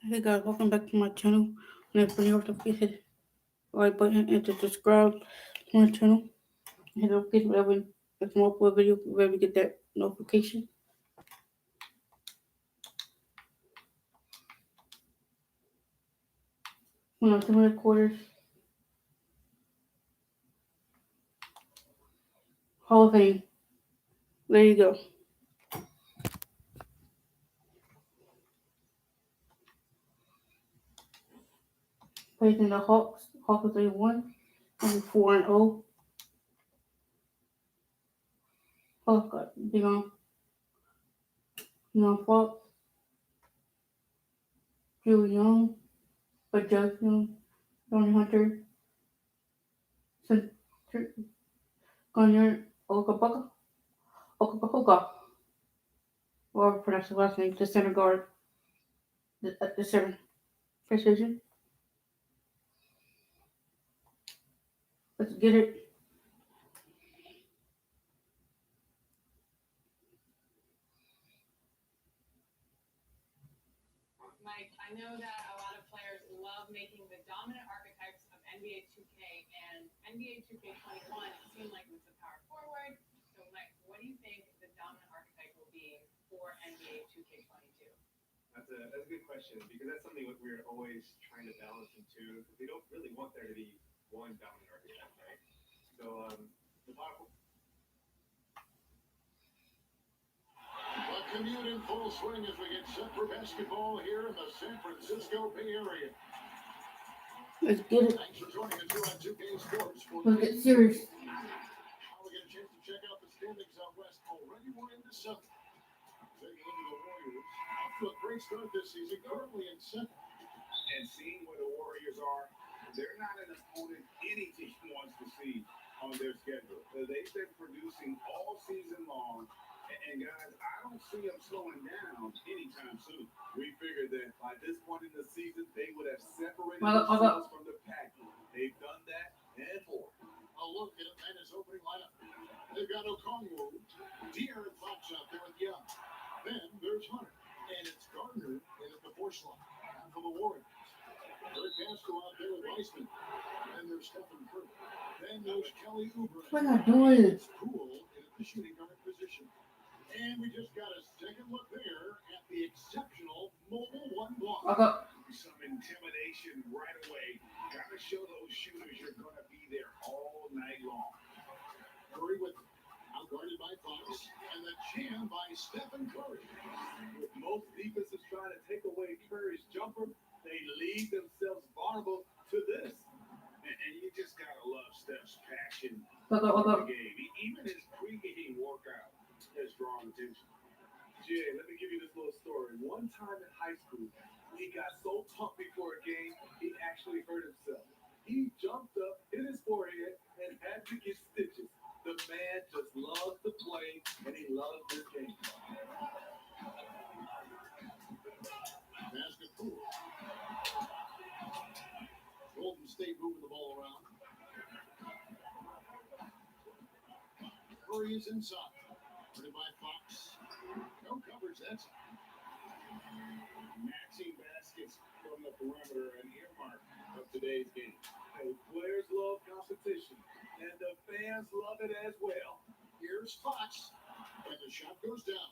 Hey guys, welcome back to my channel. And if you're notification, like button and to subscribe to my channel. Hit the notification whenever there's more upload video, wherever you get that notification. When I'm doing quarters, Hall of Fame. There you go. Played in the Hawks. Hawks they won. And 4-0. Hawks got Dion Fox, Drew Young, but Judge Young, Tony Hunter, Gunnar Okabuka, Okabuka, or pronounce the last name, the center guard, the center precision. Let's get it. Mike, I know that a lot of players love making the dominant archetypes of NBA 2K and NBA 2K21. It seemed like it was the power forward. So, Mike, what do you think the dominant archetype will be for NBA 2K22? That's a good question because that's something that we're always trying to balance into. We don't really want there to be one dominant archetype, right? So the power. The commute in full swing as we get set for basketball here in the San Francisco Bay Area. Let's get it. Thanks for joining us here on 2K Sports. Let's get serious. Now we get a chance to check out the standings out west. Already we're into seventh. Taking a look at the Warriors. Off to a great start this season, currently in second. And seeing where the Warriors are, they're not an opponent any team wants to see on their schedule. They've been producing all season long. And guys, I don't see them slowing down anytime soon. We figured that by this point in the season, they would have separated themselves from the pack. They've done that and more. A look at Atlanta's opening lineup. They've got Okongwu, De'Aaron Fox out there with Young. Then there's Hunter, and it's Gardner in at the four slot for the Warriors. Eric Castro out there with Weissman. Then there's Stephen Curry. Then there's Kelly Oubre. What am I doing? It's Poole in at the shooting guard position. And we just got a second look there at the exceptional mobile one block. Some intimidation right away. Gotta show those shooters you're gonna be there all night long. Curry with outguarded by Fox, and the jam by Stephen Curry. With most defenses trying to take away Curry's jumper, they leave themselves vulnerable to this. And you just gotta love Steph's passion for the game. Even his pregame workout has drawn attention. Jay, let me give you this little story. One time in high school, he got so pumped before a game, he actually hurt himself. He jumped up, hit his forehead, and had to get stitches. The man just loves to play, and he loves this game. Basket Poole. Golden State moving the ball around. Curry is inside. Guarded by Fox. No coverage, that's Matching baskets from the perimeter, an earmark of today's game. The players love competition, and the fans love it as well. Here's Fox, and the shot goes down.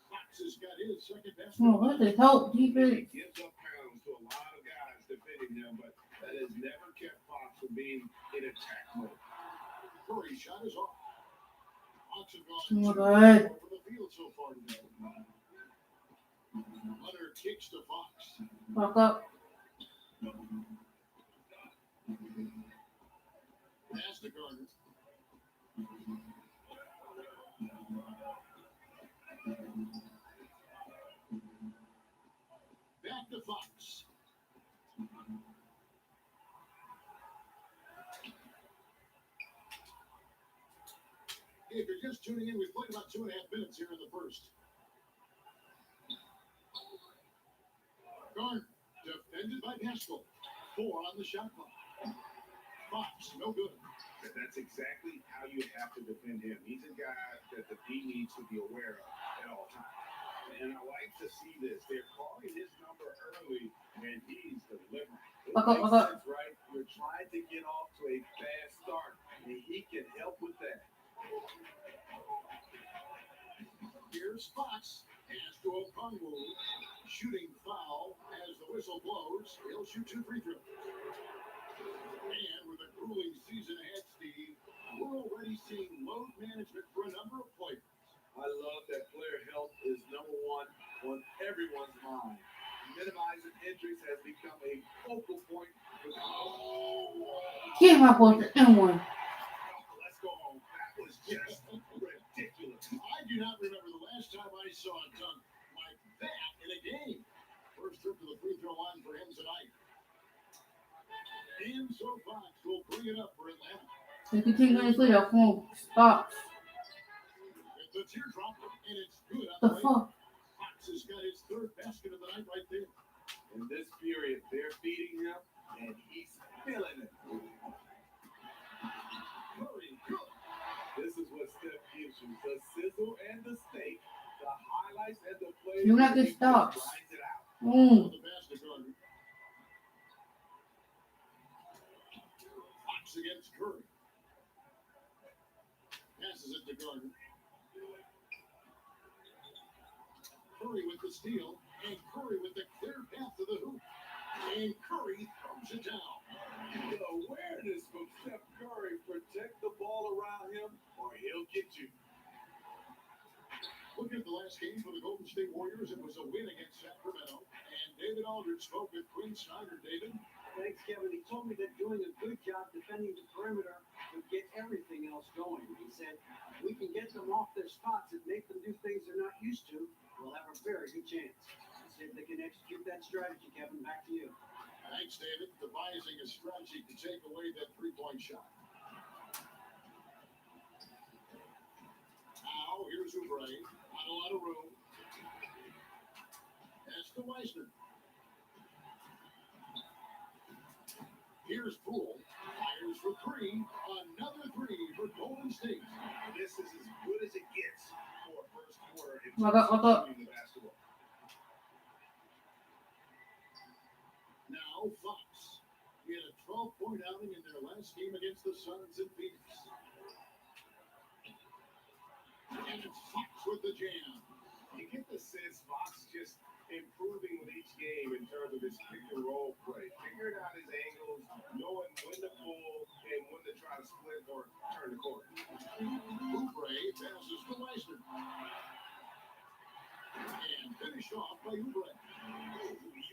Fox has got his second basket. Oh, what the hell, defense? He gives up pounds to a lot of guys defending him, but that has never kept Fox from being in attack mode. Curry's shot is off. Fox has gone Oh, two God. for the field so far today. Hunter kicks to Fox. Fuck up. Pass to Gardner. Back to Fox. If you're just tuning in, we've played about 2.5 minutes here in the first. Gardner, defended by Pascal. 4 on the shot clock. Fox, no good. That's exactly how you have to defend him. He's a guy that the D needs to be aware of at all times. And I like to see this. They're calling his number early, and he's delivering. It Fuck up, makes fuck up. sense, right? You're trying to get off to a fast start, and he can help with that. Here's Fox. Pass to Okongwu. Shooting foul as the whistle blows. He'll shoot 2 free throws. And with a grueling season ahead, Steve, we're already seeing load management for a number of players. I love that player health is number one on everyone's mind. Minimizing injuries has become a focal point for the Get my boy the N1. Let's go home. That was just ridiculous. I do not remember the last time I saw a dunk like that in a game. First trip to the free throw line for him tonight. And so Fox will bring it up for Atlanta. You can take this video from Fox. It's a teardrop, and it's good on The the way. fuck? Fox has got his 3rd basket of the night right there. In this period, they're feeding him, and he's feeling it. Curry, good. This is what Steph gives you. The sizzle and the steak, the highlights and the plays. Do not get He just stops. grinds it out. On the basket, Gardner. Fox against Curry. Passes it to Gardner. Curry with the steal, and Curry with the clear path to the hoop. And Curry throws it down. The awareness from Steph Curry. Protect the ball around him, or he'll get you. Looking at the last game for the Golden State Warriors, it was a win against Sacramento. And David Aldridge spoke with Quinn Snyder. David? Thanks, Kevin. He told me they're doing a good job defending the perimeter to get everything else going. He said, we can get them off their spots and make them do things they're not used to. We'll have a very good chance. See if they can execute that strategy, Kevin. Back to you. Thanks, David. Devising a strategy to take away that 3-point shot. Now, here's Oubre. Not a lot of room. That's to Weissner. Here's Poole. Fires for 3. Another 3 for Golden State. This is as good as it gets for a first quarter in Look terms up, of look up. shooting the basketball. Now, Fox. He had a 12-point outing in their last game against the Suns in Phoenix. And it's Fox with the jam. You get the sense Fox just improving with each game in terms of his pick-and-roll play. Figuring out his angles, knowing when to pull and when to try to split or turn the corner. Oubre passes to Weissner. And finished off by Oubre.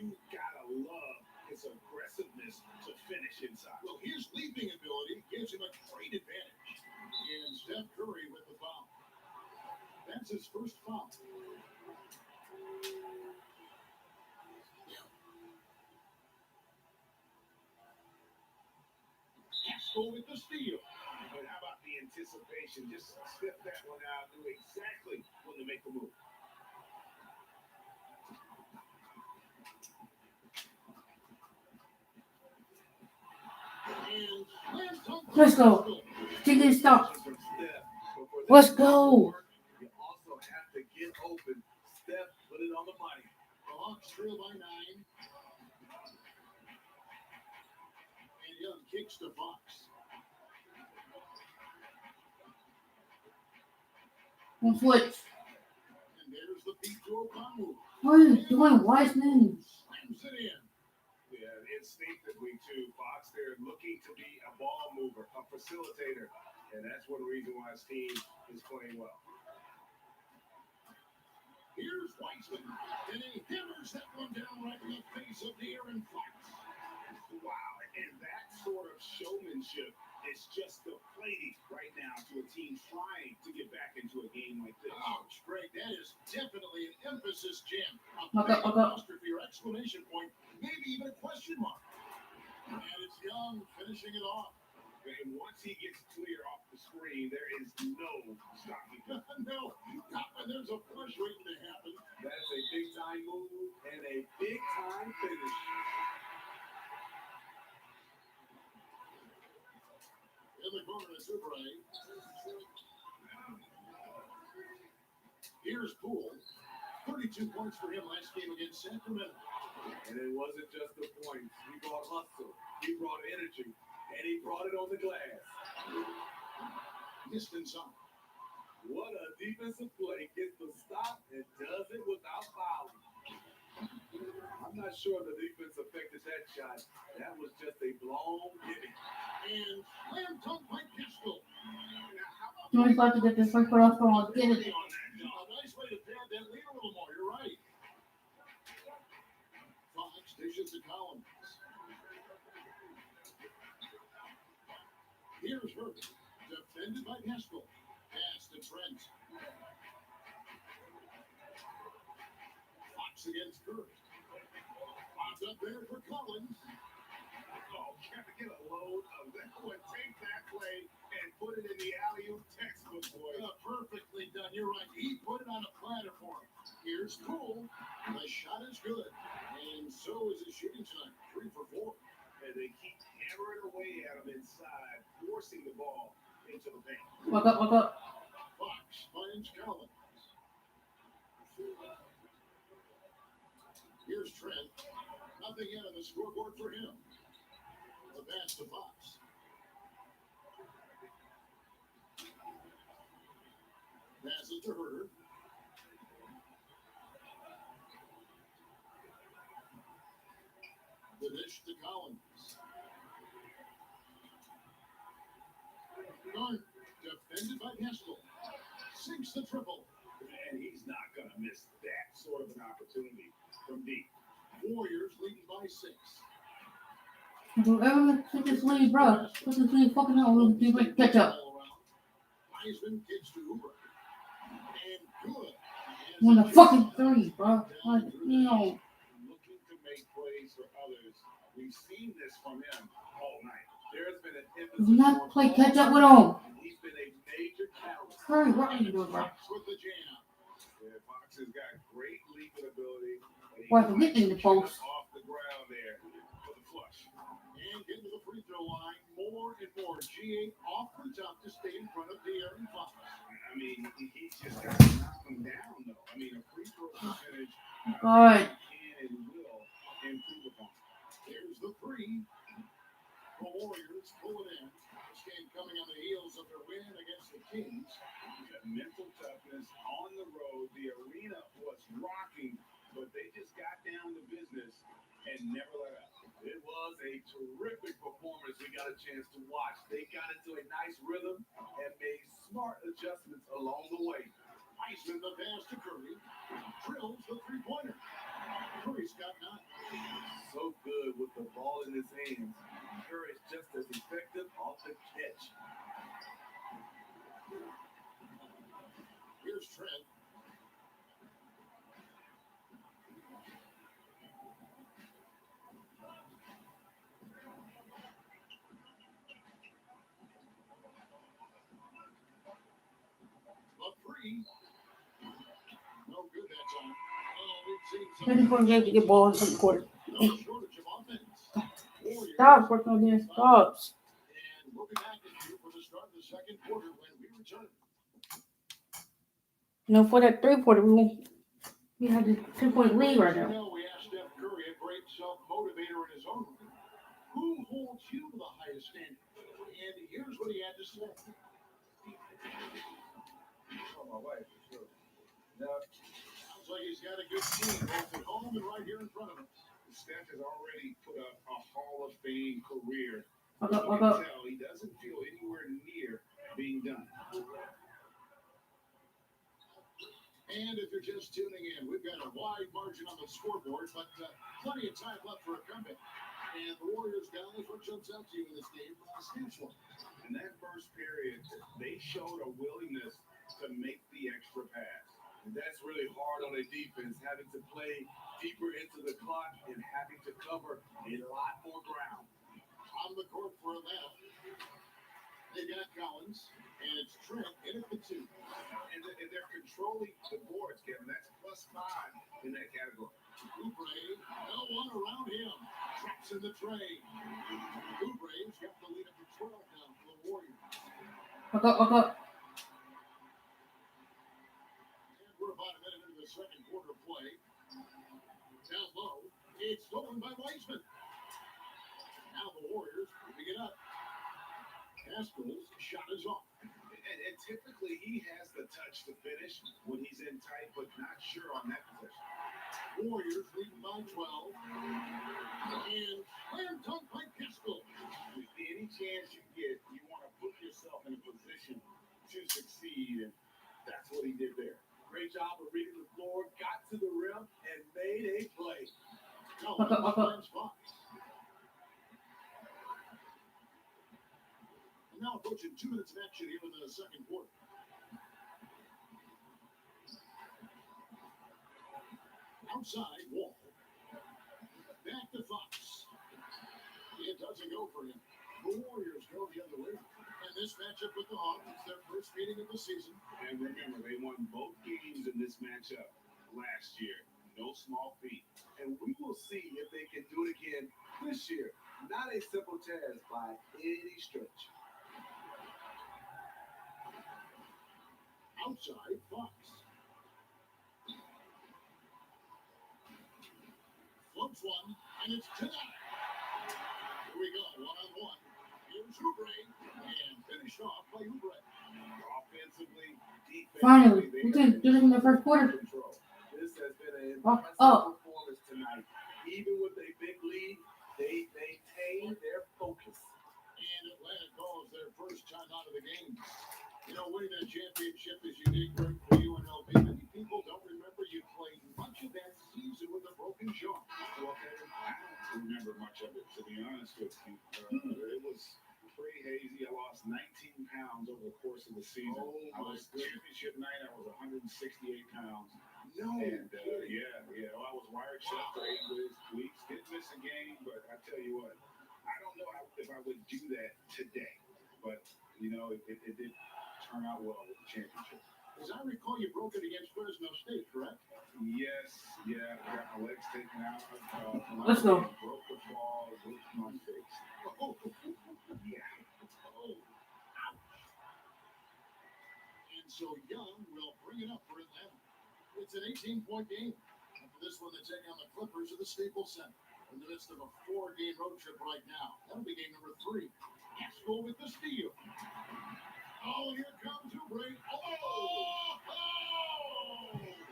You gotta love his aggressiveness to finish inside. Well, his leaping ability gives him a great advantage. And Steph Curry with the foul. That's his first foul. Haskell with the steal. But how about the anticipation? Just sniff that one out, knew exactly when to make the move. And slam dunk. Let's go. Take this stop. From Steph. But for that Let's to go. work, you also have to get open. Steph put it on the money. The Hawks trail by 9. And Young kicks to Fox. One switch. And there's the beat to Okongwu. What are you doing, Wiseman? Slams it in. Yeah, instinctively too, Fox. They're looking to be a ball mover, a facilitator, and that's one reason why his team is playing well. Here's Weissman. And he hammers that one down right in the face of De'Aaron Fox. Wow, and that sort of showmanship is just deflating right now to a team trying to get back into a game like this. Ouch, Greg, that is definitely an emphasis jam. A Okay, big okay. apostrophe or exclamation point, maybe even a question mark. And it's Young finishing it off. And once he gets clear off the screen, there is no stopping him. No, not when there's a push waiting to happen. That's a big-time move and a big-time finish. In the corner is Oubre. Here's Poole. 32 points for him last game against Sacramento. And it wasn't just the points. He brought hustle, he brought energy, and he brought it on the glass. Missed inside. What a defensive play. Gets the stop and does it without fouling. I'm not sure the defense affected that shot. That was just a blown gimmick. And slam dunk by Pistol. No, he's about to get this first off from I'll get it. A nice way to pad that lead a little more. You're right. Fox dishes to Collins. Here's Herbert. Defended by Haskell. Pass to Trent. Fox against Curry. Popped up there for Collins. Oh, can't get a load of that one. Take that play and put it in the alley-oop textbook, boy. Perfectly done. You're right. He put it on a platter for him. Here's Poole. The shot is good. And so is his shooting tonight. 3 for 4. And they keep hammering away at him inside, forcing the ball into the paint. Walk up, walk up. Fox finds Collins. Here's Trent. Nothing yet on the scoreboard for him. The pass to Fox. Passes to Herter. The dish to Collins. Garn, defended by Haskell. Sinks the triple. And he's not going to miss that sort of an opportunity from deep. Warriors leading by 6. Whoever took this lead, bro. Took this lead fucking out. We'll do like catch up. Wiseman gets to Hoover. And good. Won the fucking 3, bro. Like, you know. Looking to make plays for others. We've seen this from him all night. There's been an emphasis Do not on play ball catch up with him. He's been a major catalyst. Curry, what are you doing, bro? Fox with the jam. Yeah, Fox has got great leaping ability. And he Boy, forget in the might post. get off the ground there for the flush. And get to the free throw line. More and more. G8 off the top to stay in front of De'Aaron Fox. I mean, he's just got to knock him down, though. I mean, a free throw percentage God. can and will improve upon. Here's the 3. The Warriors pull it in. This game coming on the heels of their win against the Kings. Got mental toughness on the road. The arena was rocking, but they just got down to business and never let up. It was a terrific performance we got a chance to watch. They got into a nice rhythm and made smart adjustments along the way. Wiseman the pass to Curry. Drills the three-pointer. Curry's got 9. So good with the ball in his hands. Curry is just as effective off the catch. Here's Trent. A 3. No good that time. Oh, we've seen some 24 games to get balls in the quarter. no shortage of offense. Warriors. Stop working on this. Stops. And we'll be back with you for the start of the second quarter when we return. You know, for that 3-quarter, we had a 2-point lead right You now. know, we asked Steph Curry, a great self-motivator in his own right, who holds you to the highest standard? And here's what he had to say. Oh, my wife, for sure. Now, Sounds like he's got a good team both at home and right here in front of him. Steph has already put up a Hall of Fame career. Walk You up, walk can up. tell he doesn't feel anywhere near being done. And if you're just tuning in, we've got a wide margin on the scoreboard, but plenty of time left for a comeback. And the Warriors, guys, what jumps out to you in this game? Essential. In that first period, they showed a willingness to make the extra pass. And that's really hard on a defense, having to play deeper into the clock and having to cover a lot more ground. On the court for Atlanta. They got Collins, and it's Trent in at the 2. And they're controlling the boards, Kevin. That's +5 in that category. Oubre, no one around him. Drops in the tray. Oubre's got the lead up to 12 now for the Warriors. Walk up, walk up. And we're about a minute into the second quarter of Warriors moving it up. Haskell's shot is off. And typically he has the touch to finish when he's in tight, but not sure on that possession. Warriors leading by 12. And slam dunk by Haskell. Any chance you get, you want to put yourself in a position to succeed, and that's what he did there. Great job of reading the floor, got to the rim, and made a play. Now approaching 2 minutes of action here in the second quarter. Outside Wall. Back to Fox. It doesn't go for him. The Warriors go the other way. And this matchup with the Hawks is their first meeting of the season. And remember, they won both games in this matchup last year. No small feat. And we will see if they can do it again this year. Not a simple task by any stretch. Outside Fox. Floats one, and it's tonight. Here we go, one-on-one. Here's Oubre, and finished off by Oubre. Offensively, defensively, Finally, they we got did it in the first quarter. control. This has been an Oh, impressive oh. performance tonight. Even with a big lead, they maintain their focus. And Atlanta calls their first time out of the game. You know, winning that championship is unique right for UNLV. Many people don't remember you played much of that season with a broken jaw. Well, Kevin, I don't remember much of it, to be honest with you. It was pretty hazy. I lost 19 pounds over the course of the season. I was championship night. I was 168 pounds. No. And well, I was wired shut for 8 weeks. Didn't miss a game, but I tell you what, I don't know if I would do that today. But you know, it did turn out well with the championship. As I recall, you broke it against Fresno State, correct? Yes, yeah, I got my legs taken out. Let's go. Broke the fall with my face. Oh, Yeah. oh, ouch. And so Young will bring it up for Atlanta. It's an 18-point game. After this one, they take on the Clippers at the Staples Center. In the midst of a 4-game road trip right now. That'll be game number 3. Haskell with the steal. Oh, here comes Oubre. Oh!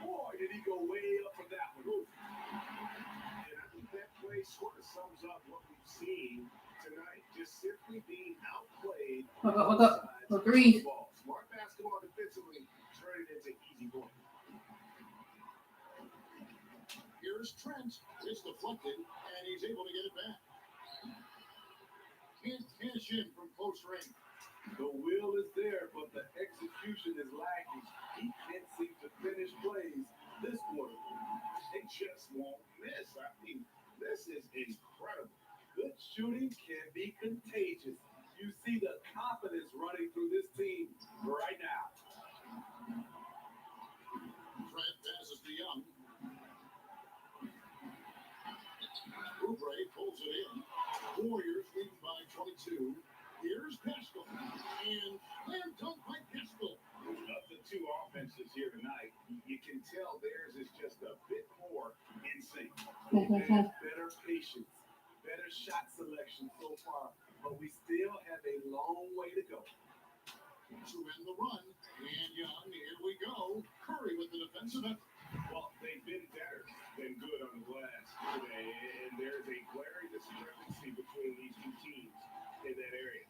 Boy, did he go way up for that one. And I think that play sort of sums up what we've seen tonight. Just simply being outplayed. What's up? Agreed. Smart basketball defensively, turning into easy points. Here's Trent. It's deflected, and he's able to get it back. Can't cash in from close range. The will is there, but the execution is lacking. He can't seem to finish plays this quarter. They just won't miss. I mean, this is incredible. Good shooting can be contagious. You see the confidence running through this team right now. Trent passes to Young. Oubre pulls it in. Warriors lead by 22. Here's Haskell. And slam dunk by Haskell. Of the two offenses here tonight, you can tell theirs is just a bit more in sync. Better patience, better shot selection so far, but we still have a long way to go. To end the run. And Young, here we go. Curry with the defensive effort. Well, they've been better than good on the glass today, and there's a glaring discrepancy between these two teams in that area.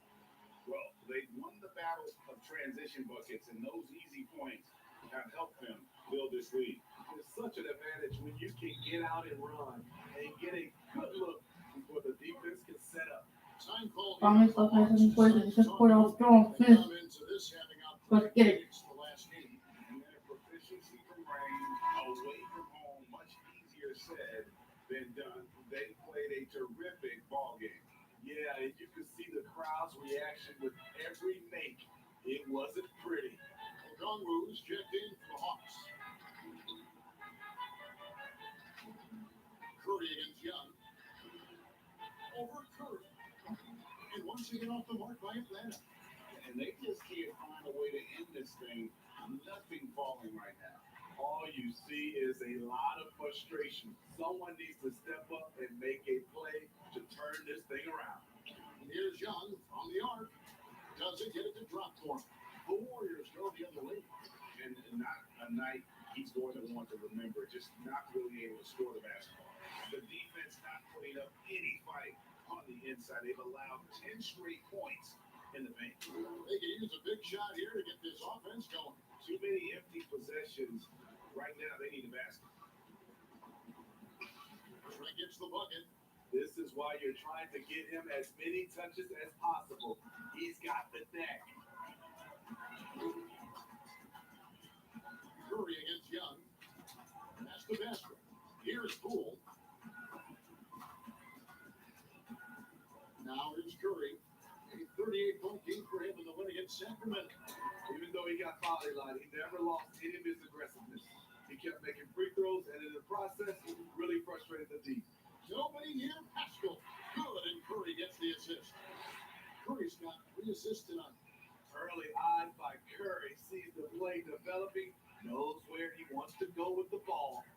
Well, they won the battle of transition buckets, and those easy points have helped them build this lead. It's such an advantage when you can get out and run and get a good look before the defense can set up. Time called. Finally, stuff has any places. Just put out strong finish. Come into this having Let's get it. the last game. And their proficiency from range, away from home, much easier said than done. They played a terrific ball game. Yeah, and you could see the crowd's reaction with every make. It wasn't pretty. Okongwu's checked in for the Hawks. Curry against Young. Over Curry. And once again off the mark by Atlanta. And they just can't find a way to end this thing. Nothing falling right now. All you see is a lot of frustration. Someone needs to step up and make a play to turn this thing around. And Does it get it to drop for him? The Warriors go the other way. And not a night he's going to want to remember, just not really able to score the basketball. The defense not putting up any fight on the inside. They've allowed 10 straight points in the paint. They can use a big shot here to get this offense going. Too many empty possessions. Right now, they need a basket. Trey gets the bucket. This is why you're trying to get him as many touches as possible. He's got the neck. Curry against Young. That's the basket. Here's Poole. Now here's Curry. A 38-point game for him in the win against Sacramento. Even though he got fouled a lot, he never lost any of his aggressiveness. He kept making free throws, and in the process, really frustrated the D. Nobody near Pascal. Good, and Curry gets the assist. Curry's got 3 assists tonight. Early eyes by Curry, sees the play developing, knows where he wants to go with the ball.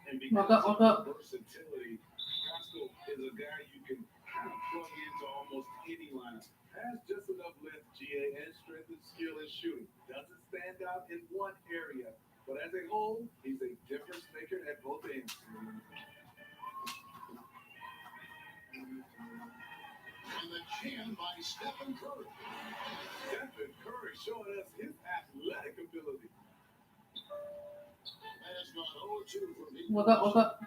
And because of versatility, Pascal is a guy you can kind of plug into almost any lineup. Has just enough length, GA, and strength and skill in shooting. Doesn't stand out in one area, but as a whole, he's a difference maker at both ends. And the jam by Stephen Curry. Stephen Curry showing us his athletic ability. That has gone 0-2 from me. Woke up.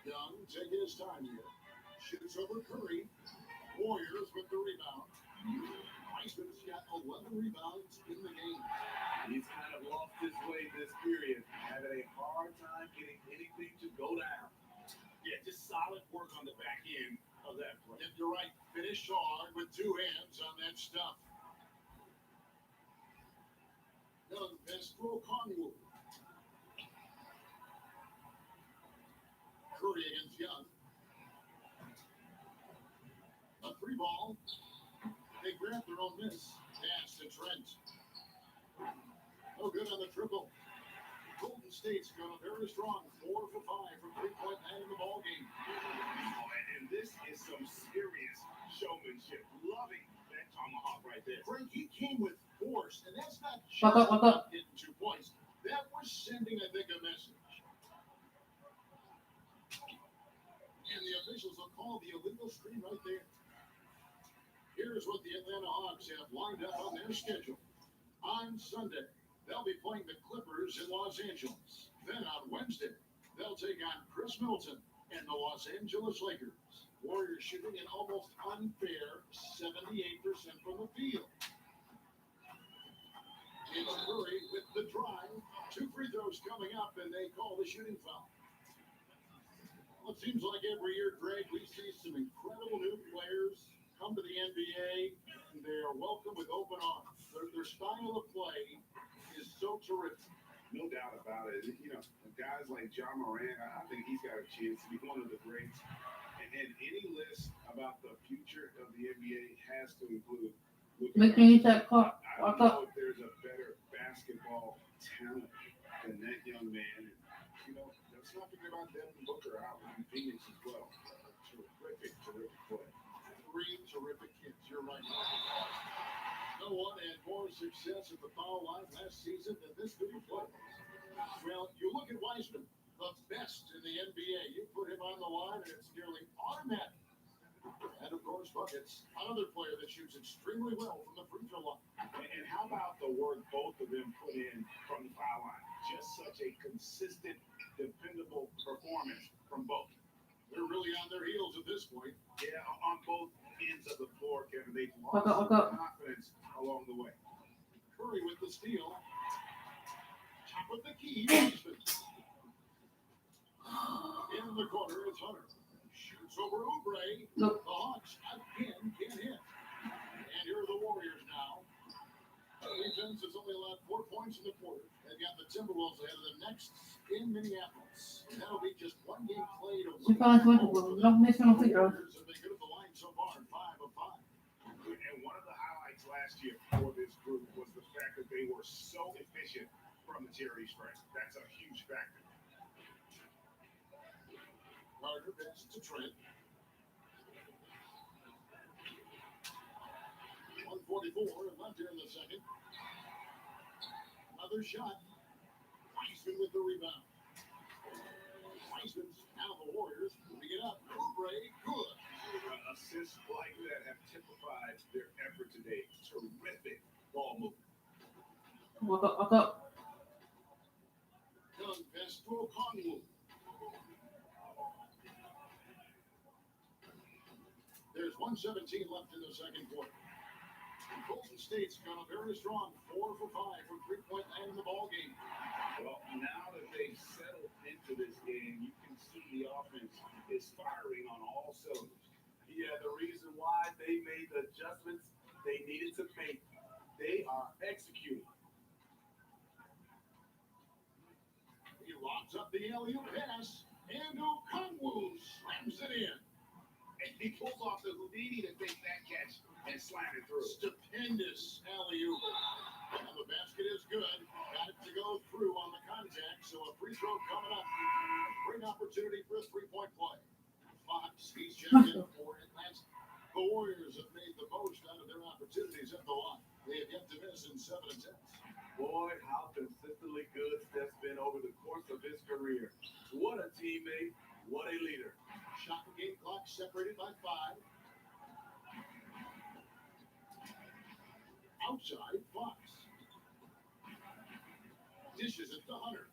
Young taking his time here. Shoots over Curry. Warriors with the rebound. Wiseman's got 11 rebounds in the game. He's kind of lost his way this period, having a hard time getting anything to go down. Yeah, just solid work on the back end of that play. And you're right, finish hard with 2 hands on that stuff. Young Vestro Conwood. Curry against Young. A 3 ball. They grab their own miss. Pass to Trent. No good on the triple. Golden State's gone very strong. 4 for 5 from 3-point line in the ball game. And this is some serious showmanship. Loving that tomahawk right there. Frank, he came with force, and that's not just Waka. about getting 2 points. That was sending, I think, a message. And the officials will call the illegal screen right there. Here's what the Atlanta Hawks have lined up on their schedule. On Sunday, they'll be playing the Clippers in Los Angeles. Then on Wednesday, they'll take on Chris Middleton and the Los Angeles Lakers. Warriors shooting an almost unfair 78% from the field. It's Curry with the drive. 2 free throws coming up, and they call the shooting foul. Well, it seems like every year, Greg, we see some incredible new players come to the NBA, and they are welcome with open arms. Their style of play is so terrific. No doubt about it. You know, guys like John Morant, I think he's got a chance to be one of the greats. And any list about the future of the NBA has to include. Make me eat that cup. I don't know if there's a better basketball talent than that young man. And, you know, let's not forget about Devin Booker out in Phoenix as well. Terrific play. 3 terrific kids. You're right. No one had more success at the foul line last season than this group of players. Well, you look at Wiseman, the best in the NBA. You put him on the line, and it's nearly automatic. And, of course, buckets. Another player that shoots extremely well from the free throw line. And how about the work both of them put in from the foul line? Just such a consistent, dependable performance from both. They're really on their heels at this point. Yeah, on both ends of the floor, Kevin. They've Waka. lost confidence along the way. Curry with the steal. Top of the key. Wiseman. In the corner, it's Hunter. Shoots over Oubre. Nope. The Hawks again can't hit. And here are the Warriors now. The defense has only allowed 4 points in the quarter. They've got the Timberwolves ahead of the next in Minneapolis. And that'll be just 1 game played a Si para no me hizo free throws. Warriors have been good at the line so far in 5 of 5. And one of the highlights last year for this group was the fact that they were so efficient from the charity stripe. That's a huge factor. Carter passes to Trent. 2:44 left here in the second. Another shot. Weissman with the rebound. Weissman's now the Warriors moving it up. Oubre, good. Assists like that have typified their effort today. Terrific ball movement. Walk up. Young pass to Okongwu. There's 1:17 left in the second quarter. Golden State's got a very strong 4 for 5 from three-point land in the ball game. Well, now that they've settled into this game, you can see the offense is firing on all cylinders. Yeah, the reason why they made the adjustments they needed to make, they are executing. He lobs up the alley-oop pass, and Okongwu slams it in. And he pulls off the Houdini to take that catch and slam it through. Stupendous alley-oop. And the basket is good. Got it to go through on the contact, so a free throw coming up. Great opportunity for a three-point play. Fox, he's checked in for Atlanta. The Warriors have made the most out of their opportunities at the line. They have yet to miss in 7 attempts. Boy, how consistently good Steph's been over the course of his career. What a teammate. What a leader. Shot the game clock separated by 5. Outside, Fox. Dishes it to Hunter.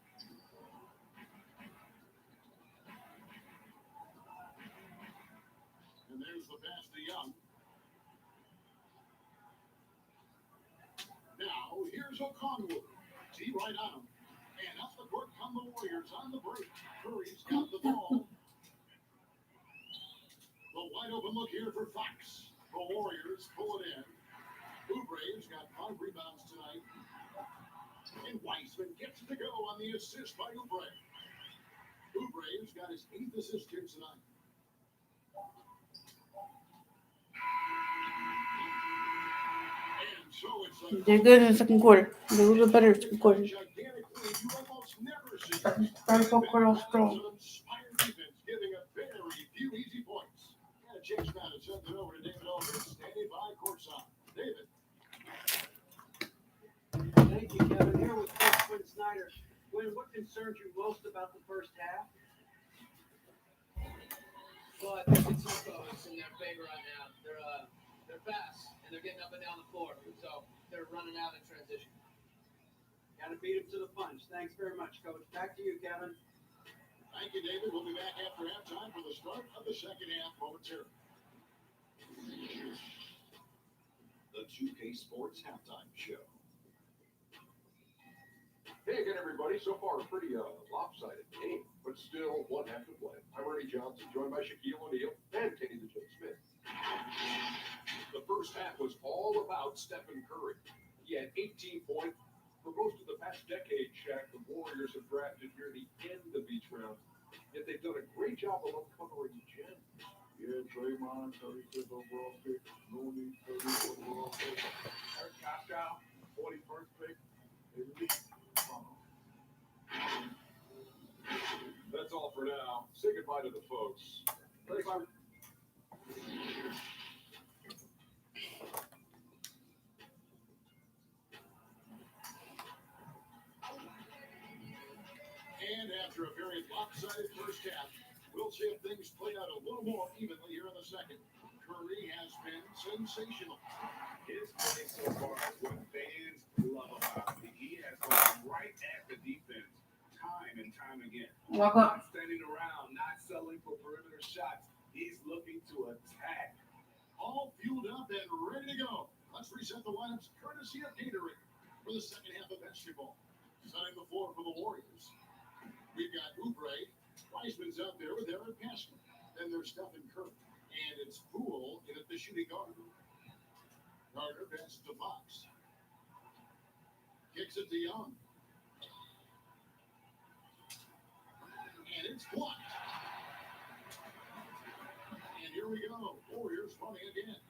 And there's the pass to Young. Now, here's Okongwu. T right on him. And up the court come the Warriors on the break. Curry's got the ball. The wide open look here for Fox. The Warriors pull it in. Oubre's got 5 rebounds tonight. And Weissman gets it to go on the assist by Oubre. Oubre's got his 8th assist here tonight. And so it's a They're good in the second quarter. They're a little better in the second quarter. gigantic lead you almost never see. Starting fourth quarter off strong. Some inspired defense, giving a very few easy points. And a change now to send it over to David Aldridge, standing by courtside. David. Thank you, Kevin. Here with Coach Quinn Snyder. Quinn, what concerns you most about the first half? Well, I think it's Soko's in their favor right now. They're fast and they're getting up and down the floor, so they're running out in transition. Got to beat him to the punch. Thanks very much, Coach. Back to you, Kevin. Thank you, David. We'll be back after halftime for the start of the second half momentarily. The 2K Sports Halftime Show. Hey again, everybody. So far, a pretty lopsided game, but still one half to play. I'm Ernie Johnson, joined by Shaquille O'Neal and Kenny the Jet Smith. The first half was all about Stephen Curry. He had 18 points. For most of the past decade, Shaq, the Warriors have drafted near the end of each round, yet they've done a great job of uncovering gems. Yeah, Draymond, 35th overall pick. Mooney, 30th overall pick. Eric Pascal, 41st pick. That's all for now. Say goodbye to the folks. Thanks. And after a very lopsided first half, we'll see if things play out a little more evenly here in the second. Curry has been sensational. His play so far is what fans love about him. He has gone right at the defense time and time again. Walk up. Not standing around, not settling for perimeter shots. He's looking to attack. All fueled up and ready to go. Let's reset the lineups courtesy of Gatorade for the second half of basketball. Setting the floor for the Warriors. We've got Oubre. Weissman's out there with Eric Pascal. Then there's Stephen Curry. And it's Poole in at the shooting guard. Carter passes to Fox. Kicks it to Young. And it's blocked. And here we go. Warriors running again.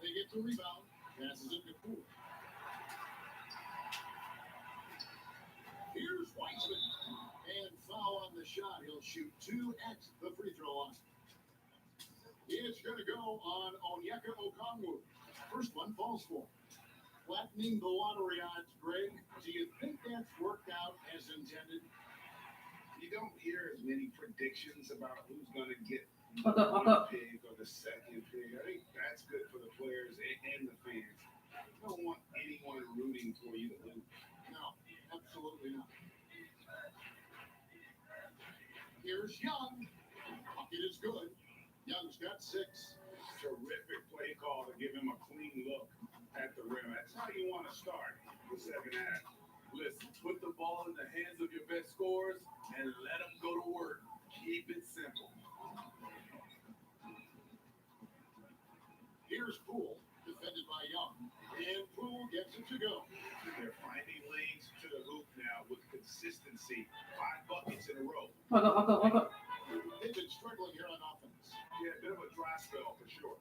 They get the rebound. Passes it to Poole. Here's Weissman. And foul on the shot. He'll shoot 2 at the free throw line. It's going to go on Onyeka Okongwu. First one falls for him. Flattening the lottery odds, Greg. Do you think that's worked out as intended? You don't hear as many predictions about who's going to get Walk the up, walk one up. pig or the second pig. I think that's good for the players and the fans. You don't want anyone rooting for you to lose. No, absolutely not. Here's Young. Bucket is good. Young's got 6. Terrific play call to give him a clean look at the rim. That's how you want to start the second half. Listen, put the ball in the hands of your best scorers and let them go to work. Keep it simple. Here's Poole, defended by Young. And Poole gets it to go. They're finding lanes to the hoop now with consistency. 5 buckets in a row. Walk up, walk up, walk up. They've been struggling here on offense. Yeah, a bit of a dry spell for sure.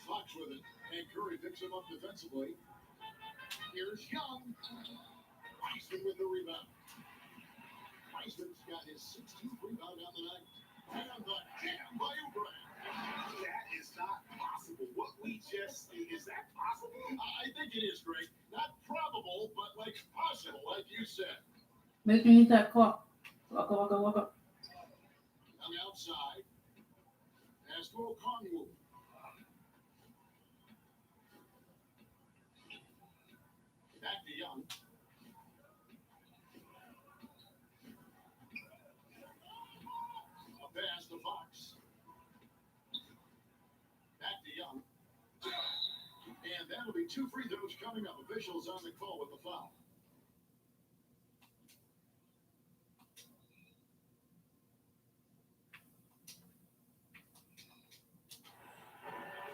Fox with it, and Curry picks him up defensively. Here's Young. Weissman with the rebound. Weissman's got his 16th rebound on the night. And the jam by Oubre. That is not possible. What we just see, is that possible? I think it is, Greg. Not probable, but like possible, like you said. Make me hit that clock. Walk up, walk up, walk up. On the outside. As to Okongwu. Back to Young. A pass to Fox. Back to Young. And that'll be 2 free throws coming up. Officials on the call with the foul.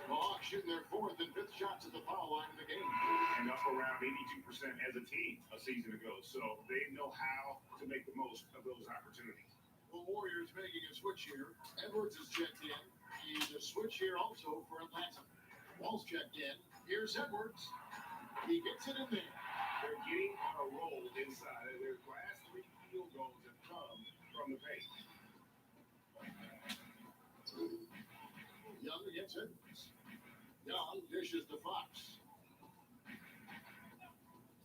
The Hawks shooting their 4th and 5th shots at the foul line of the game. And up around 82% as a team a season ago. So they know how to make the most of those opportunities. The Warriors making a switch here. Edwards is checked in. He's a switch here also for Atlanta. Wall's checked in. Here's Edwards. He gets it in there. They're getting on a roll inside. Their last 3 field goals have come from the paint. Young against Edwards. Young dishes to Fox.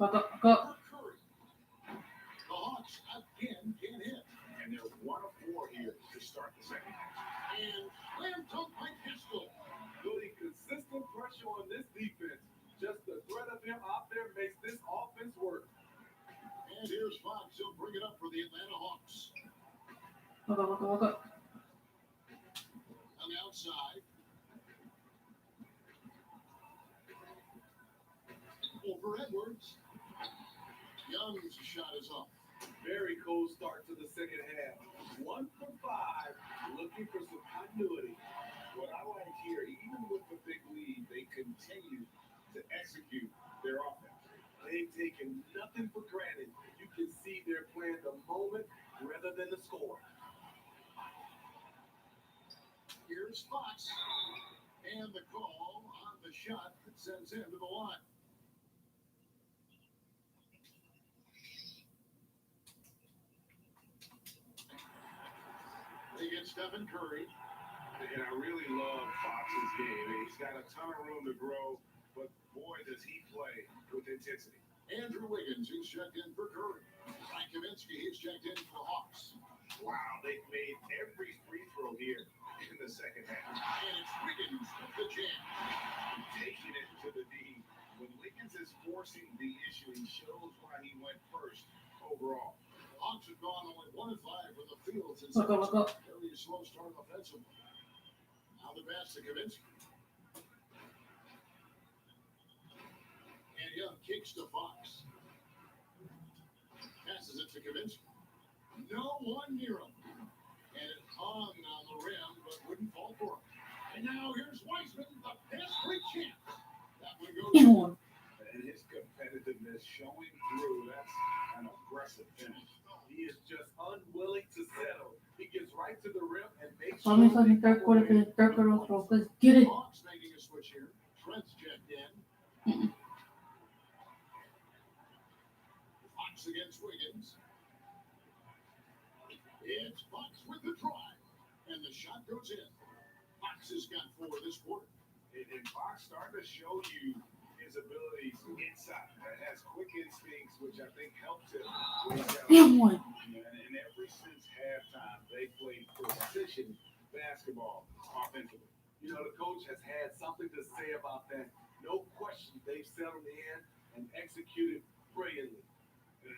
Walk up, walk up. Curry. The Hawks again can't hit. And they're 1 of 4 here to start the second half. And slam dunk by Pistol. Building consistent pressure on this defense. Just the threat of him out there makes this offense work. And here's Fox. He'll bring it up for the Atlanta Hawks. Walk up, walk up, walk up. On the outside. Over Edwards. Young's shot is off. Very cold start to the second half. 1 for 5, looking for some continuity. What I like here, even with the big lead, they continue to execute their offense. They've taken nothing for granted. You can see they're playing the moment rather than the score. Here's Fox. And the call on the shot that sends him to the line. They get Stephen Curry. And I really love Fox's game. He's got a ton of room to grow, but boy, does he play with intensity. Andrew Wiggins, who's checked in for Curry. Frank Kaminsky, he's checked in for the Hawks. Wow, they've made every free throw here in the second half. And it's Wiggins with the jam. Taking it to the D. When Wiggins is forcing the issue, he shows why he went first overall. Hawks have gone only 1 of 5 from the field since Look up, look up. very slow start offensively. Now the pass to Kaminsky. And Young kicks to Fox. Passes it to Kaminsky. No one near him. And it hung on the rim, but wouldn't fall for him. And now here's Weissman, the pass-free chance. That one goes And in. one. And his competitiveness showing through. That's an aggressive finish. He is just unwilling to settle. He gets right to the rim and makes Call me sure fucking they third come quarter, away. finish third quarter, throw. Let's get it. Hawks making a switch here. Trent's checked in. Fox against Wiggins. It's Fox with the drive. And the shot goes in. Fox has got 4 this quarter. And Fox starting to show you his abilities inside. Has quick instincts, which I think helps him when he's out. Damn one. And ever since halftime, they played precision basketball offensively. You know, the coach has had something to say about that. No question, they've settled in and executed brilliantly.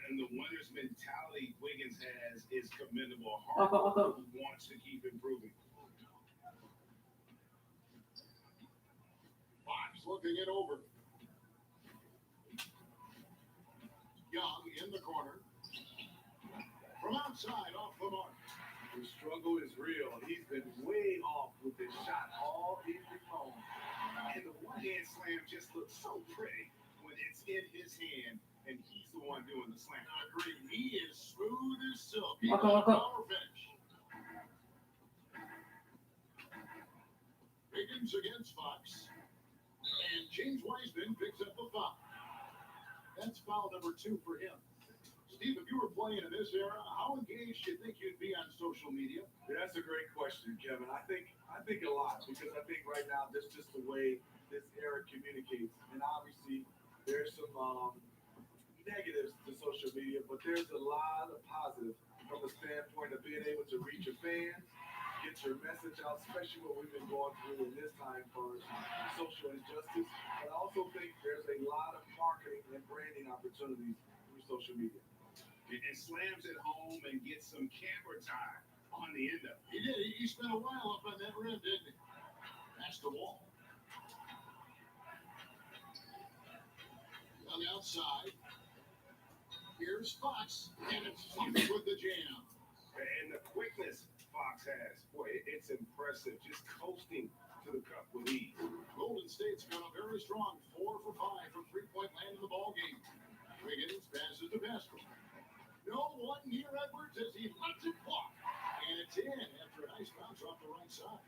And the winner's mentality Wiggins has is commendable. Harper wants to keep improving. Fox looking it over. Young in the corner. From outside, off the mark. The struggle is real. He's been way off with his shot all evening long. And the one-hand slam just looks so pretty when it's in his hand and he's the one doing the slam. I agree. He is smooth as silk. He Walk got a up. power finish. Wiggins against Fox. And James Wiseman picks up the foul. That's foul number 2 for him. Steve, if you were playing in this era, how engaged do you think you'd be on social media? That's a great question, Kevin. I think a lot because I think right now that's just the way this era communicates. And obviously there's some negatives to social media, but there's a lot of positive from the standpoint of being able to reach your fans, get your message out, especially what we've been going through in this time for social injustice. But I also think there's a lot of marketing and branding opportunities through social media. And slams at home and gets some camera time on the end of it. He did. He spent a while up on that rim, didn't he? That's the wall. On the outside. Here's Fox. And it's Fox with the jam. And the quickness Fox has, boy, it's impressive. Just coasting to the cup with ease. Golden State's got a very strong 4 for 5 from three-point land in the ballgame. Wiggins passes to Pascal. No one near Edwards as he lets it walk. And it's in after a nice bounce off the right side.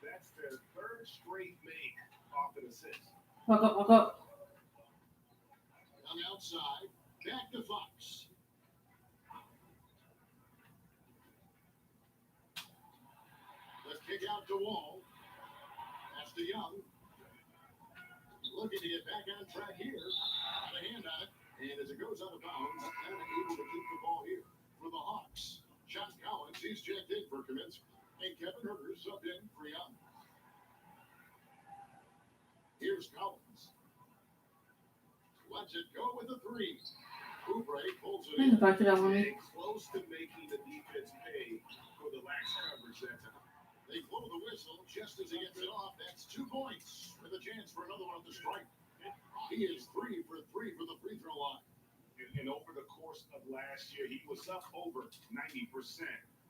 That's their third straight make off an assist. Walk up. On the outside, back to Fox. Let's kick out to Wall. That's to Young. Looking to get back on track here. Got a hand on it. And as it goes out of bounds, not able to keep the ball here for the Hawks. John Collins, he's checked in for Kaminsky. And Kevin Herter subbed in for Young. Here's Collins. Lets it go with the 3. Oubre pulls it in. Back to that one. Getting close to making the defense pay for the lax coverage that time. They blow the whistle just as he gets it off. That's 2 points with a chance for another one at the strike. He is 3 for 3 from the free throw line. And over the course of last year, he was up over 90%.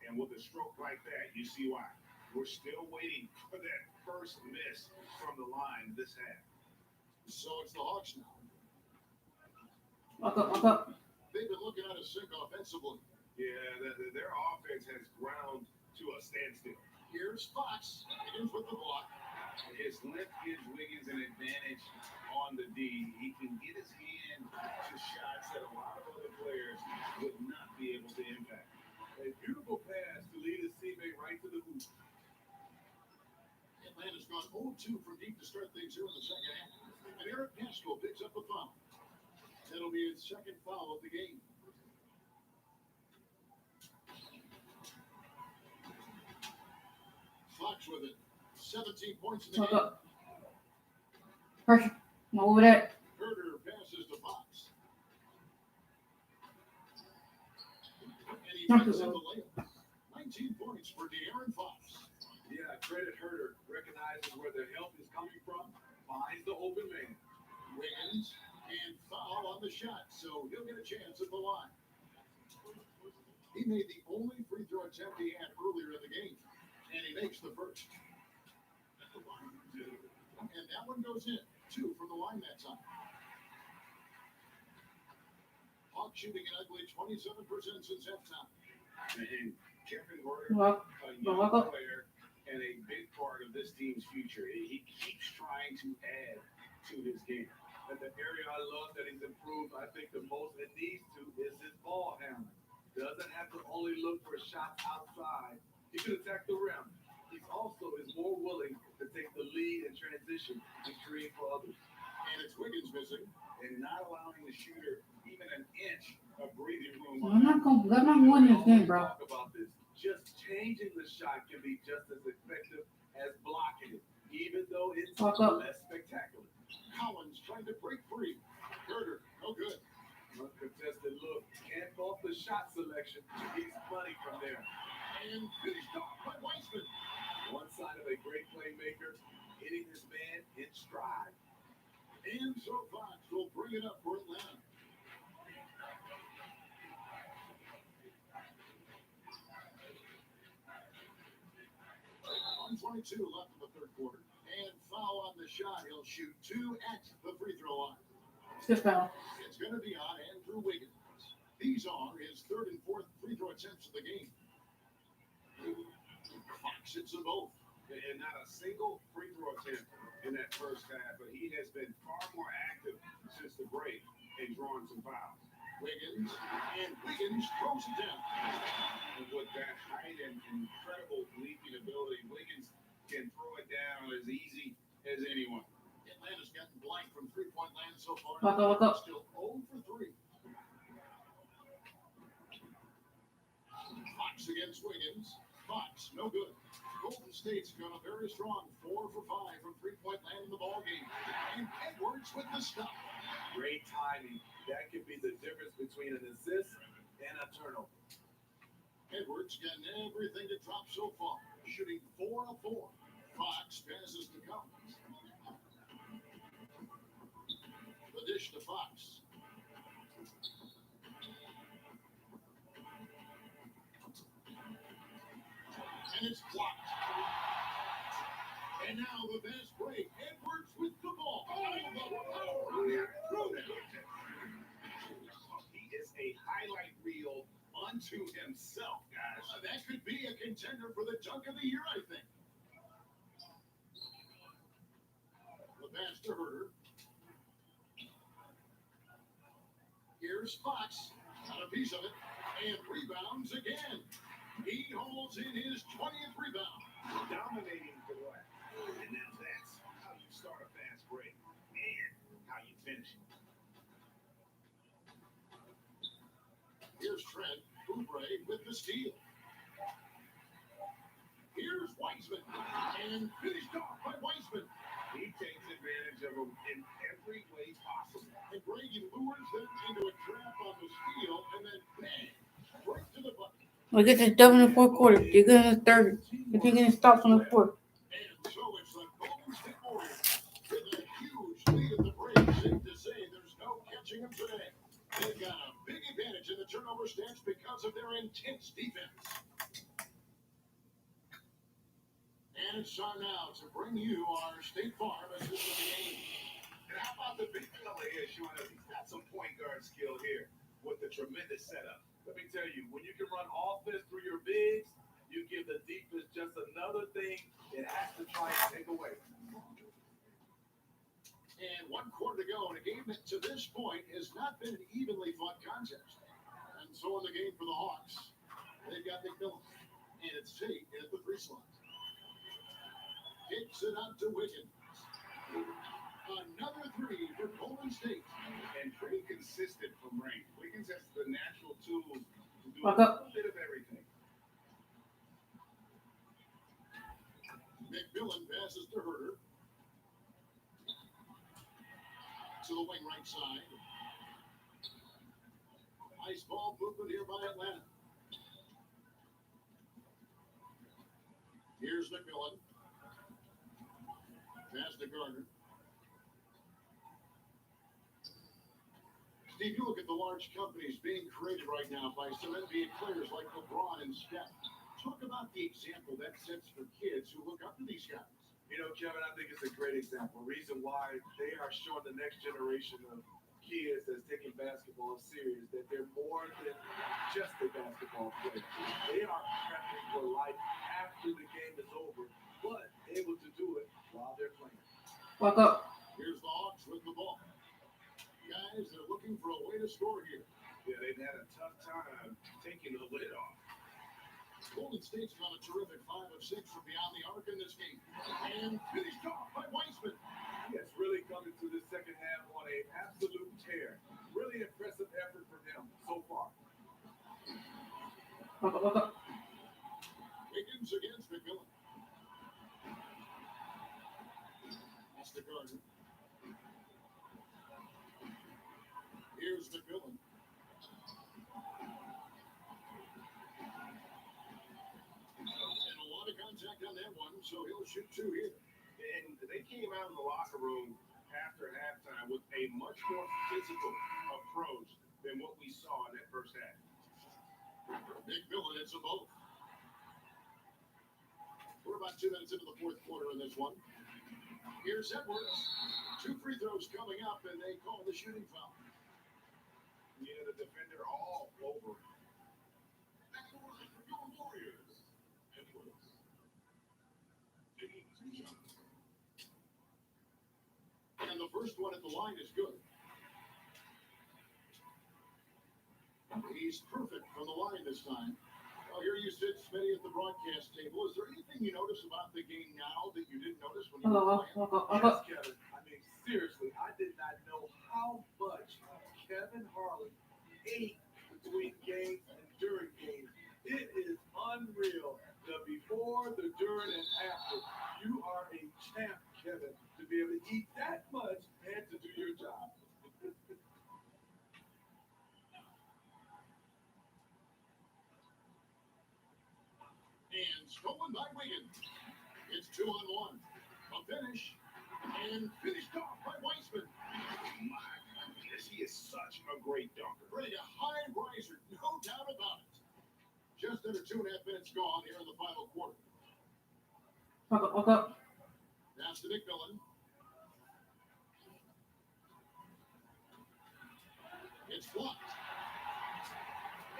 And with a stroke like that, you see why. We're still waiting for that first miss from the line this half. So it's the Hawks now. Walk up. They've been looking at a sink offensively. Yeah, their offense has ground to a standstill. Here's Fox. Higgins with the block. His length gives Wiggins an advantage on the D. He can get his hand to shots that a lot of other players would not be able to impact. A beautiful pass to lead his teammate right to the hoop. Atlanta's gone 0-2 from deep to start things here in the second half. And Eric Pascal picks up a foul. That'll be his second foul of the game. Fox with it. 17 points in the Walk game. up. Pressure. Over there. Herter passes to Fox. And he makes it the layup. 19 points for De'Aaron Fox. Yeah, credit Herter. Recognizes where the help is coming from. Finds the open man. Wiggins and foul on the shot, so he'll get a chance at the line. He made the only free throw attempt he had earlier in the game, and he makes the first. And that one goes in. 2 from the line that time. Hawks shooting an ugly 27% since halftime. And Kevin Herter, Walk a young up. player and a big part of this team's future. He keeps trying to add to his game. And the area I love that he's improved, I think the most it needs to is his ball handling. Doesn't have to only look for shots outside. He can attack the rim. He's also is more willing to take the lead and transition and create for others. And it's Wiggins missing. And not allowing the shooter even an inch of breathing room. I'm not winning this game, bro. Talk about this. Just changing the shot can be just as effective as blocking it, even though it's less spectacular. Collins trying to break free. Herder, no good. Uncontested look. Can't fault the shot selection. He's money from there. And finished off by Weissman. One side of a great playmaker, hitting his man in stride. And so Fox will bring it up for Atlanta. On 22 left in the third quarter. And foul on the shot. He'll shoot 2 at the free throw line. Stiff foul. It's going to be on Andrew Wiggins. These are his third and fourth free throw attempts of the game. Fox hits them both. And not a single free throw attempt in that first half, but he has been far more active since the break and drawing some fouls. Wiggins throws it down. And with that height and incredible leaping ability, Wiggins can throw it down as easy as anyone. Atlanta's gotten blank from three-point land so far. Walk up. Still 0 for 3. Fox against Wiggins. Fox, no good. Golden State's gone a very strong 4 for 5 from three-point land in the ball game. And Edwards with the stop. Great timing. That could be the difference between an assist and a turnover. Edwards getting everything to drop so far. Shooting 4 of 4. Fox passes to Collins. The dish to Fox. And it's blocked. And now the fast break. Edwards with the ball. Oh, the power. He is a highlight reel unto himself, guys. That could be a contender for the dunk of the year, I think. The pass to Herder. Here's Fox. Got a piece of it. And rebounds again. He holds in his 20th rebound. Dominating the glass. And now that's how you start a fast break and how you finish it. Here's Trent. Oubre with the steal. Here's Weissman. And finished off by Weissman. He takes advantage of him in every way possible. And Brady lures them into a trap on the steal, and then bang, right to the bucket. Look at this dub in the fourth quarter. They're good in the third. They're getting stops on the fourth. And so it's the Golden State Warriors with a huge lead at the break. Safe to say there's no catching them today. They've got a big advantage in the turnover stats because of their intense defense. And it's time now to bring you our State Farm assist of the game. And how about the big fella here showing us he's got some point guard skill here with the tremendous setup. Let me tell you, when you can run offense through your bigs, you give the defense just another thing it has to try and take away. And 1 quarter to go in a game that to this point has not been an evenly fought contest. And so in the game for the Hawks, they've got McMillan. And it's Tate at the free slot. Kicks it out to Wiggins. Another 3 for Golden State. And pretty consistent from range. Wiggins has the natural tools to do Walk a up. little bit of everything. McMillan passes to Herder. To the wing right side. Nice ball movement here by Atlanta. Here's McMillan. Pass to Gardner. Steve, you look at the large companies being created right now by some NBA players like LeBron and Steph. Talk about the example that sets for kids who look up to these guys. You know, Kevin, I think it's a great example. Reason why they are showing the next generation of kids that's taking basketball serious, that they're more than just a basketball player. They are prepping for life after the game is over, but able to do it while they're playing. Walk up. Here's the Hawks with the ball. Guys, they're looking for a way to score here. Yeah, they've had a tough time taking the lid off. Golden State's got a terrific 5 of 6 from beyond the arc in this game. And And finished off by Weissman. He has really come into the second half on an absolute tear. Really impressive effort from him so far. Wiggins against McMillan. That's the Gardner. Here's McMillan. And a lot of contact on that one, so he'll shoot two here. And they came out of the locker room after halftime with a much more physical approach than what we saw in that first half. McMillan hits them both. We're about 2 minutes into the fourth quarter in this one. Here's Edwards. 2 free throws coming up, and they call the shooting foul. Yeah, the defender all over him. That's the line for your Warriors. Edwards. Taking 2 shots. And the first one at the line is good. He's perfect from the line this time. Well, here you sit, Smitty, at the broadcast table. Is there anything you notice about the game now that you didn't notice when you were playing? Yes, Kevin. I mean, seriously, I did not know how much Kevin Harlan ate between games and during games. It is unreal. The before, the during, and after. You are a champ, Kevin, to be able to eat that much and to do your job. And stolen by Wiggins. It's 2-on-1. A finish. And finished off by Weissman. My goodness, he is such a great dunker. Really a high riser, no doubt about it. Just under 2.5 minutes gone here in the final quarter. That's to McMillan. It's blocked.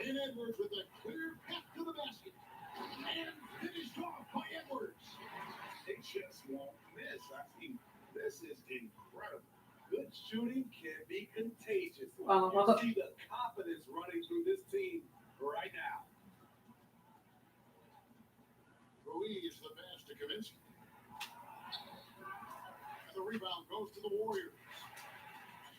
And Edwards with a clear path to the basket. And finished off by Edwards. They just won't miss. I mean, this is incredible. Good shooting can be contagious. You see the confidence running through this team right now. Ruiz the pass to Kaminsky. And the rebound goes to the Warriors.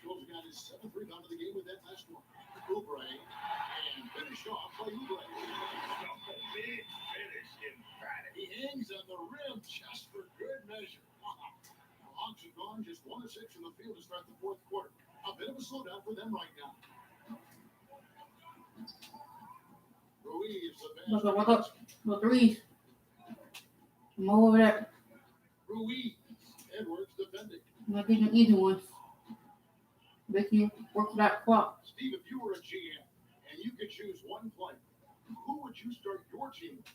Scholes got his 7th rebound of the game with that last one. Oubre. And finished off by Oubre. A big finish, emphatic. He hangs on the rim just for good measure. Wow. The Hawks have gone just 1 of 6 from the field to start the fourth quarter. A bit of a slowdown for them right now. Ruiz the pass. No threes. I'm over that. Ruiz. Edwards defending. I'm not getting easy ones. Make you work that clock. Steve, if you were a GM and you could choose one player, who would you start your team with?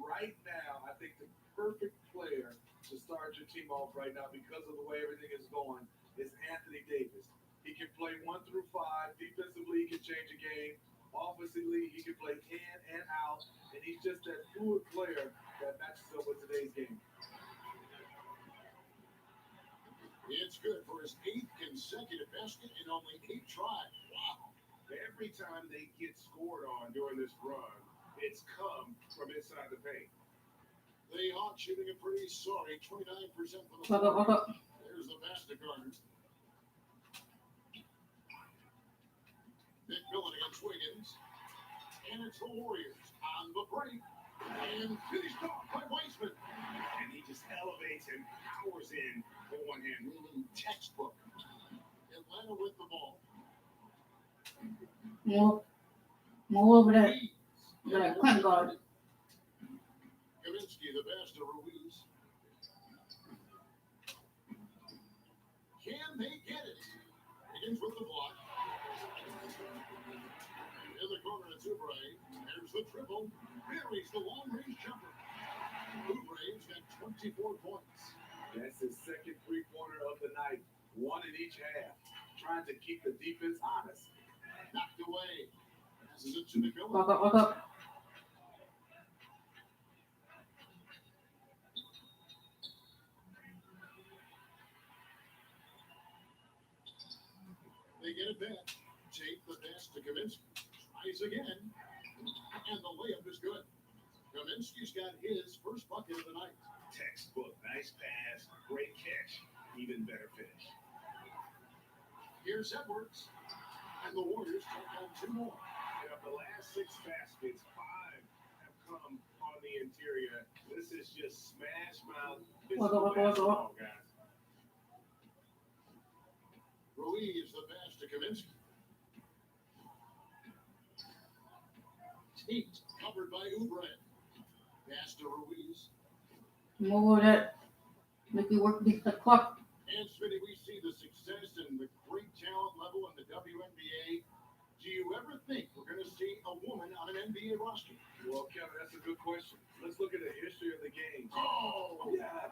Right now, I think the perfect player to start your team off right now because of the way everything is going is Anthony Davis. He can play 1 through 5. Defensively, he can change a game. Offensively, he can play in and out. And he's just that fluid player that matches up with today's game. It's good for his 8th consecutive basket in only 8 tries. Wow. Every time they get scored on during this run, it's come from inside the paint. The Hawks shooting a pretty sorry 29% from the floor. There's the pass to Gardner. McMillan against Wiggins. And it's the Warriors on the break. And finished off by Weissman. And he just elevates and powers in with one hand. Textbook. Atlanta with the ball. More over that. Like point guard. Kaminsky, the pass to Ruiz. Can they get it? Begins with the block. In the corner, it's Oubre. There's the triple. Buries the long-range jumper. Oubre's got 24 points. That's his second three-pointer of the night. 1 in each half. Trying to keep the defense honest. Knocked away. Passes it to McMillan. Walk up. They get it back. Take the pass to Kaminsky. Tries again. And the layup is good. Kaminsky's got his first bucket of the night. Textbook. Nice pass. even better finish. Here's Edwards. And the Warriors take on 2 more. And of the last 6 baskets, 5 have come on the interior. This is just smash mouth physical basketball, guys. Ruiz the pass to Kaminsky. Tate covered by Oubre. Pass to Ruiz. More of that. Make you work the clock. And Smitty, we see the success and the great talent level in the WNBA. Do you ever think we're going to see a woman on an NBA roster? Well, Kevin, that's a good question. Let's look at the history of the game. Oh, Yes.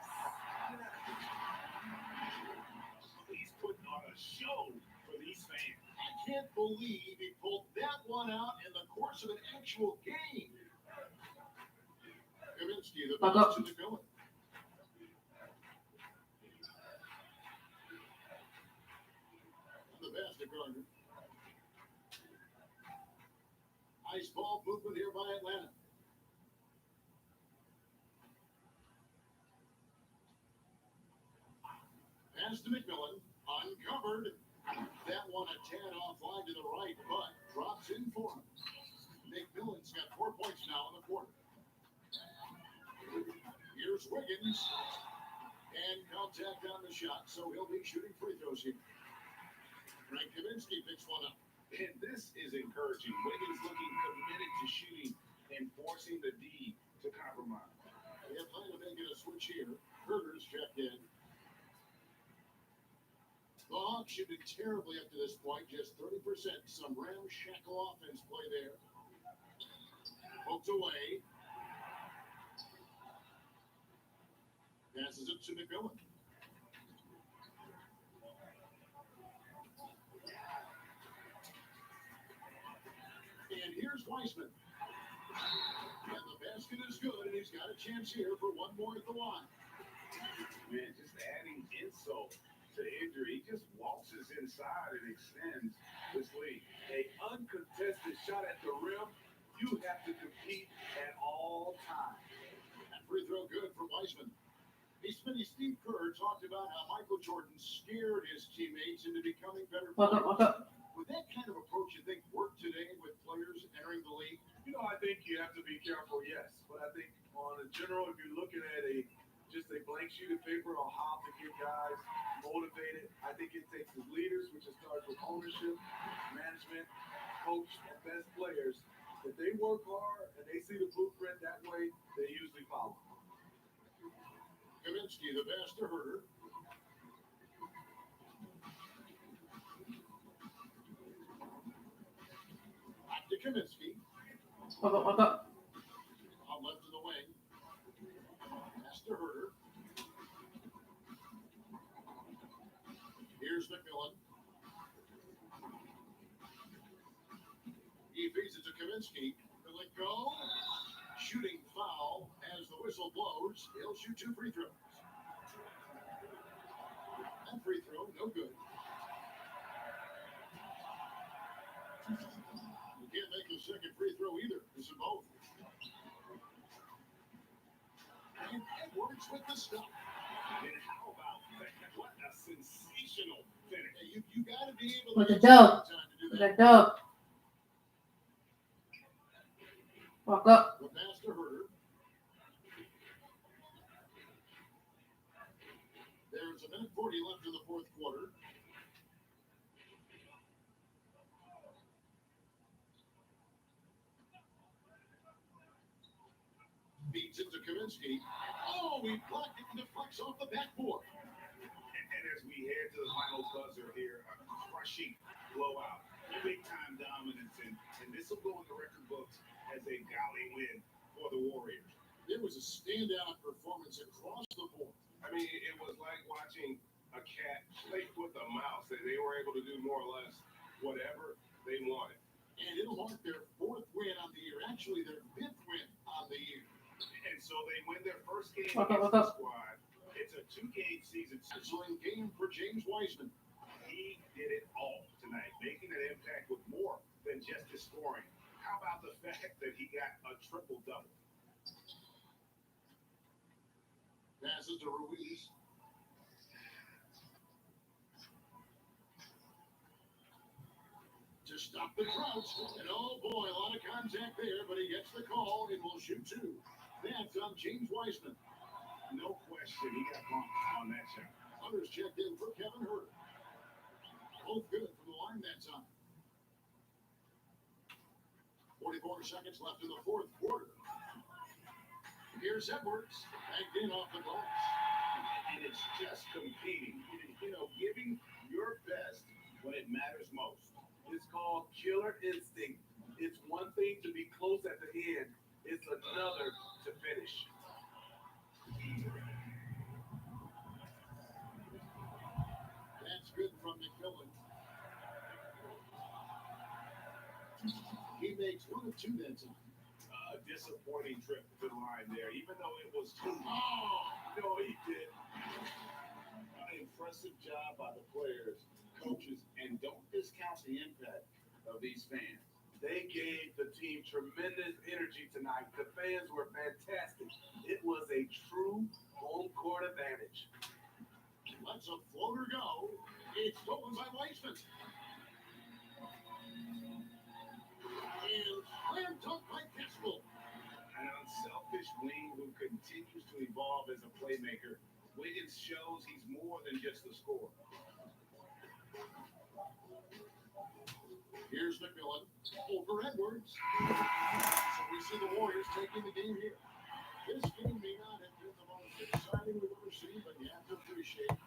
He's putting on a show for these fans. I can't believe he pulled that one out in the course of an actual game. Kaminsky, the pass to McMillan. The pass to Gardner. Ice ball movement here by Atlanta. Pass to McMillan. Uncovered. That one a tad offline to the right, but drops in for him. McMillan's got 4 points now in the quarter. Here's Wiggins. And contact on the shot, so he'll be shooting free throws here. Frank Kaminsky picks one up. And this is encouraging. Wiggins looking committed to shooting and forcing the D to compromise. They're planning to make it a switch here. Herter's checked in. The Hawks should do terribly up to this point, just 30%. Some ramshackle offense play there. Poked away. Passes it to McMillan. And here's Weissman. And the basket is good, and he's got a chance here for one more at the line. Man, just adding insult to injury. He just waltzes inside and extends this lead. A uncontested shot at the rim, you have to compete at all times. That free throw good for Weissman. Hey, Smitty, Steve Kerr talked about how Michael Jordan scared his teammates into becoming better players. Would that kind of approach, you think, work today with players entering the league? You know, I think you have to be careful, yes. But I think on a general, if you're looking at just a blank sheet of paper on how to get guys motivated, I think it takes the leaders, which it starts with ownership, management, coach, and best players. If they work hard and they see the blueprint that way, they usually follow. Kaminsky, the pass to Herter. Back to Kaminsky. Out left of the wing. Pass to Herter. Here's McMillan. He feeds it to Kaminsky. Will it go? Shooting foul as the whistle blows. He'll shoot 2 free throws. That free throw, no good. You can't make a second free throw either. This is both. And Edwards with the stop. And how about that? What a sensational finish. Hey, you got to be able With to the dub. time to do With that. that dub. Walk up. The pass to Herter. There's a minute 40 left in the fourth quarter. Beats it to Kaminsky. Oh, he blocked it and deflects off the backboard. And as we head to the final buzzer here, a crushing blowout, big time dominance, and this will go in the record books as a gaudy win for the Warriors. There was a standout performance across the board. I mean, it was like watching a cat play with a mouse. They were able to do more or less whatever they wanted. And it'll mark their 4th win on the year. Actually, their 5th win on the year. And so they win their first game Walk up, against walk the up. squad. It's a 2-game season. Excellent game for James Wiseman. He did it all tonight, making an impact with more than just his scoring. How about the fact that he got a triple-double? Passes to Ruiz. stop the crouch. And oh boy, a lot of contact there, but he gets the call and will shoot two. That's on James Wiseman. No question, he got bumped on that shot. Others checked in for Kevin Hurt. Both good from the line that time. 44 seconds left in the fourth quarter. Here's Edwards, backed in off the glass. And it's just competing, giving your best when it matters most. It's called killer instinct. It's one thing to be close at the end, it's another to finish. That's good from McMillan. He makes one of two that time. Disappointing trip to the line there, even though it was two. Oh! No, he did. Impressive job by the players, coaches, and don't discount the impact of these fans. They gave the team tremendous energy tonight. The fans were fantastic. It was a true home court advantage. Lets a floater go. It's stolen by Weissman. And slam dunk by Castle. An unselfish wing who continues to evolve as a playmaker. Wiggins shows he's more than just a scorer. Here's McMillan over Edwards. So we see the Warriors taking the game here. This game may not have been the most exciting we've ever seen, but you have to appreciate